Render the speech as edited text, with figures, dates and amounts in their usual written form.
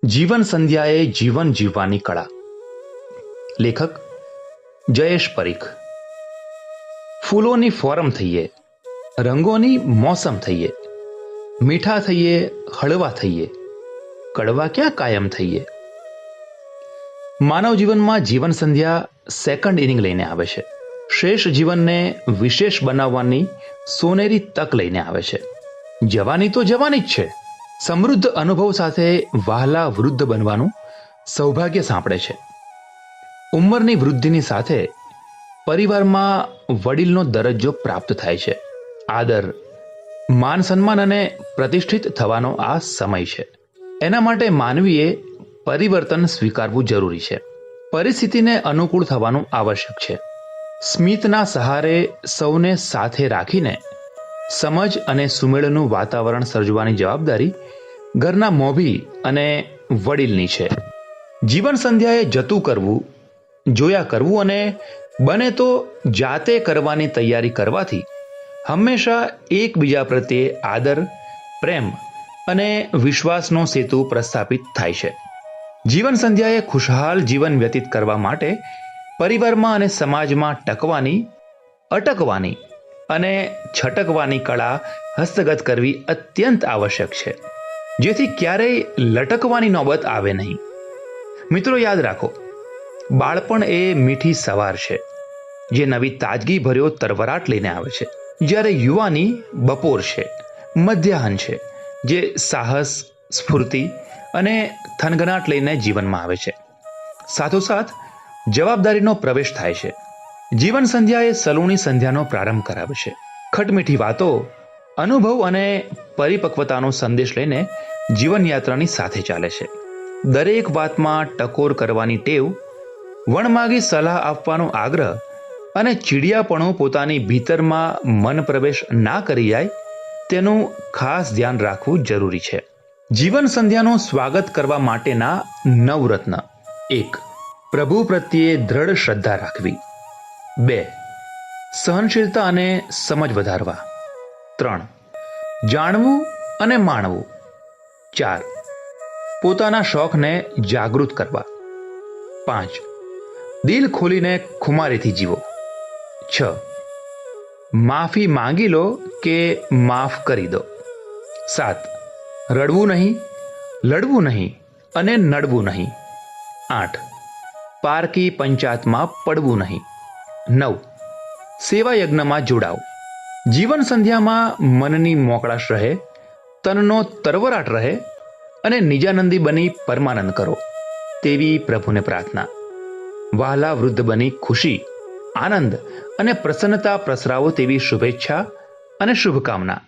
જીવન સંધ્યાએ જીવન જીવવાની કળા. લેખક જયેશ પરીખ. ફૂલોની ફોરમ થઈએ, રંગોની મોસમ થઈએ, મીઠા થઈએ, હળવા થઈએ, કડવા ક્યાં કાયમ થઈએ. માનવ જીવનમાં જીવન સંધ્યા સેકન્ડ ઇનિંગ લઈને આવે છે. શ્રેષ્ઠ જીવનને વિશેષ બનાવવાની સોનેરી તક લઈને આવે છે. જવાની તો જવાની જ છે. સમૃદ્ધ અનુભવ સાથે વહાલા વૃદ્ધ બનવાનું સૌભાગ્ય સાંપડે છે. ઉંમરની વૃદ્ધિની સાથે પરિવારમાં વડીલનો દરજ્જો પ્રાપ્ત થાય છે. આદર, માન સન્માન અને પ્રતિષ્ઠિત થવાનો આ સમય છે. એના માટે માનવીએ પરિવર્તન સ્વીકારવું જરૂરી છે. પરિસ્થિતિને અનુકૂળ થવાનું આવશ્યક છે. સ્મિતના સહારે સૌને સાથે રાખીને સમજ અને સુમેળનું વાતાવરણ સર્જવાની જવાબદારી ઘરના મોભી અને વડીલની છે. જીવન સંધ્યાએ જતું કરવું, જોયા કરવું અને બને તો જાતે કરવાની તૈયારી કરવાથી હંમેશા એકબીજા પ્રત્યે આદર, પ્રેમ અને વિશ્વાસનો સેતુ પ્રસ્થાપિત થાય છે. જીવન સંધ્યાએ ખુશહાલ જીવન વ્યતીત કરવા માટે પરિવારમાં અને સમાજમાં ટકવાની, અટકવાની અને છટકવાની કળા હસ્તગત કરવી અત્યંત આવશ્યક છે, જેથી ક્યારેય લટકવાની નોબત આવે નહીં. મિત્રો, યાદ રાખો, બાળપણ એ મીઠી સવાર છે જે નવી તાજગી ભર્યો તરવરાટ લઈને આવે છે. જ્યારે યુવાની બપોર છે, મધ્યાહન છે જે સાહસ, સ્ફૂર્તિ અને થનગનાટ લઈને જીવનમાં આવે છે. સાથોસાથ જવાબદારીનો પ્રવેશ થાય છે. જીવન સંધ્યા એ સલૂણી સંધ્યાનો પ્રારંભ કરાવે છે. ખટમીઠી વાતો, અનુભવ અને પરિપક્વતાનો સંદેશ લઈને જીવનયાત્રાની સાથે ચાલે છે. દરેક વાતમાં ટકોર કરવાની ટેવ, વણમાગી સલાહ આપવાનો આગ્રહ અને ચીડિયાપણું પોતાની ભીતરમાં મન પ્રવેશ ના કરી જાય તેનું ખાસ ધ્યાન રાખવું જરૂરી છે. જીવન સંધ્યાનું સ્વાગત કરવા માટેના નવરત્ન. 1. પ્રભુ પ્રત્યે દ્રઢ શ્રદ્ધા રાખવી. 2. સહનશીલતા અને સમજ વધારવા. 3. જાણવું અને માણવું. 4. પોતાના શોખને જાગૃત કરવા. 5. દિલ ખોલીને ખુમારીથી જીવો. 6. માફી માંગી લો કે માફ કરી દો. 7. રડવું નહીં, લડવું નહીં અને નડવું નહીં. 8. પારકી પંચાયતમાં પડવું નહીં. 9. સેવા યજ્ઞમાં જોડાવ. જીવન સંધ્યામાં મનની મોકળાશ રહે, તનનો તરવરાટ રહે અને નિજાનંદી બની પરમાનંદ કરો તેવી પ્રભુને પ્રાર્થના. વહાલા વૃદ્ધ બની ખુશી, આનંદ અને પ્રસન્નતા પ્રસરાવો તેવી શુભેચ્છા અને શુભકામના.